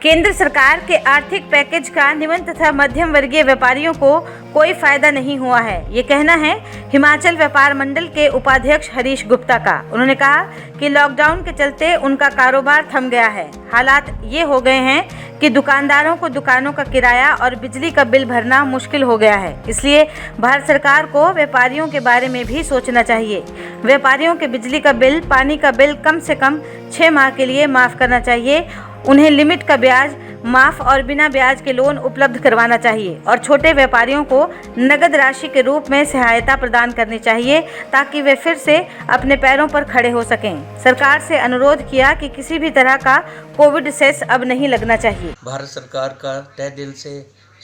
केंद्र सरकार के आर्थिक पैकेज का निम्न तथा मध्यम वर्गीय व्यापारियों को कोई फायदा नहीं हुआ है, ये कहना है हिमाचल व्यापार मंडल के उपाध्यक्ष हरीश गुप्ता का। उन्होंने कहा कि लॉकडाउन के चलते उनका कारोबार थम गया है। हालात ये हो गए हैं कि दुकानदारों को दुकानों का किराया और बिजली का बिल भरना मुश्किल हो गया है। इसलिए भारत सरकार को व्यापारियों के बारे में भी सोचना चाहिए। व्यापारियों के बिजली का बिल, पानी का बिल कम से कम 6 माह के लिए माफ़ करना चाहिए। उन्हें लिमिट का ब्याज माफ़ और बिना ब्याज के लोन उपलब्ध करवाना चाहिए और छोटे व्यापारियों को नगद राशि के रूप में सहायता प्रदान करनी चाहिए ताकि वे फिर से अपने पैरों पर खड़े हो सकें। सरकार से अनुरोध किया कि किसी भी तरह का कोविड सेस अब नहीं लगना चाहिए। भारत सरकार का तहे दिल से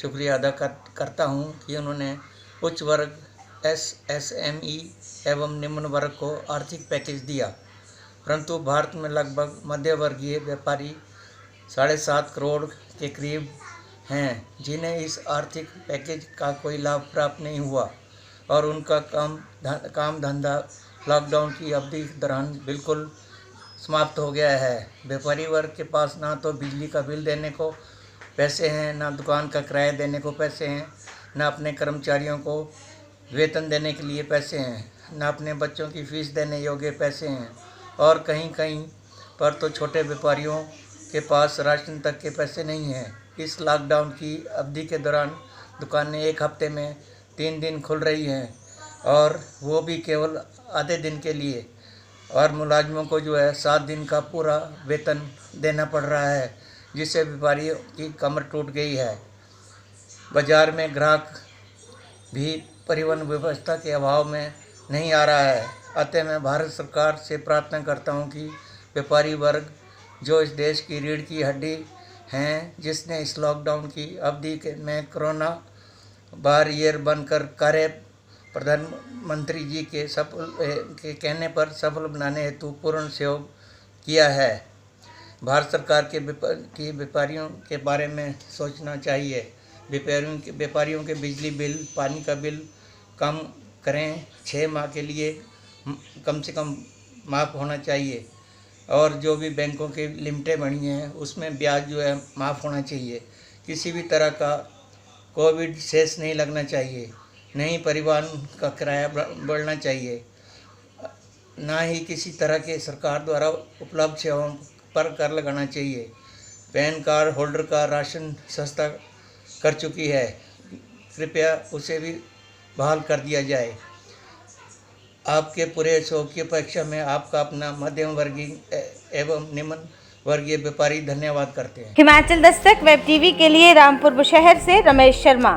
शुक्रिया अदा करता हूं कि उन्होंने उच्च वर्ग SME एवं निम्न वर्ग को आर्थिक पैकेज दिया, परंतु भारत में लगभग मध्य वर्गीय व्यापारी 7.5 करोड़ के करीब हैं जिन्हें इस आर्थिक पैकेज का कोई लाभ प्राप्त नहीं हुआ और उनका काम धंधा लॉकडाउन की अवधि के दौरान बिल्कुल समाप्त हो गया है। व्यापारी वर्ग के पास ना तो बिजली का बिल देने को पैसे हैं, ना दुकान का किराया देने को पैसे हैं, ना अपने कर्मचारियों को वेतन देने के लिए पैसे हैं, ना अपने बच्चों की फीस देने योग्य पैसे हैं और कहीं कहीं पर तो छोटे व्यापारियों के पास राशन तक के पैसे नहीं हैं। इस लॉकडाउन की अवधि के दौरान दुकानें एक हफ्ते में 3 दिन खुल रही हैं और वो भी केवल आधे दिन के लिए, और मुलाजमों को जो है 7 दिन का पूरा वेतन देना पड़ रहा है, जिससे व्यापारियों की कमर टूट गई है। बाज़ार में ग्राहक भी परिवहन व्यवस्था के अभाव में नहीं आ रहा है। अतः मैं भारत सरकार से प्रार्थना करता हूं कि व्यापारी वर्ग जो इस देश की रीढ़ की हड्डी हैं, जिसने इस लॉकडाउन की अवधि में कोरोना बारियर बनकर कार्य प्रधानमंत्री जी के कहने पर सफल बनाने हेतु पूर्ण सहयोग किया है। भारत सरकार के व्यापारियों के बारे में सोचना चाहिए। व्यापारियों के बिजली बिल, पानी का बिल कम करें, 6 माह के लिए कम से कम माफ़ होना चाहिए और जो भी बैंकों की लिमिटें बनी हैं उसमें ब्याज जो है माफ़ होना चाहिए। किसी भी तरह का कोविड सेस नहीं लगना चाहिए, नहीं परिवहन का किराया बढ़ना चाहिए, ना ही किसी तरह के सरकार द्वारा उपलब्ध सेवाओं पर कर लगाना चाहिए। पैन कार्ड होल्डर का राशन सस्ता कर चुकी है, कृपया उसे भी बहाल कर दिया जाए। आपके पूरे सहयोग की अपेक्षा में आपका अपना मध्यम वर्गीय एवं निम्न वर्गीय व्यापारी धन्यवाद करते हैं। हिमाचल दस्तक वेब टीवी के लिए रामपुर बुशहर से रमेश शर्मा।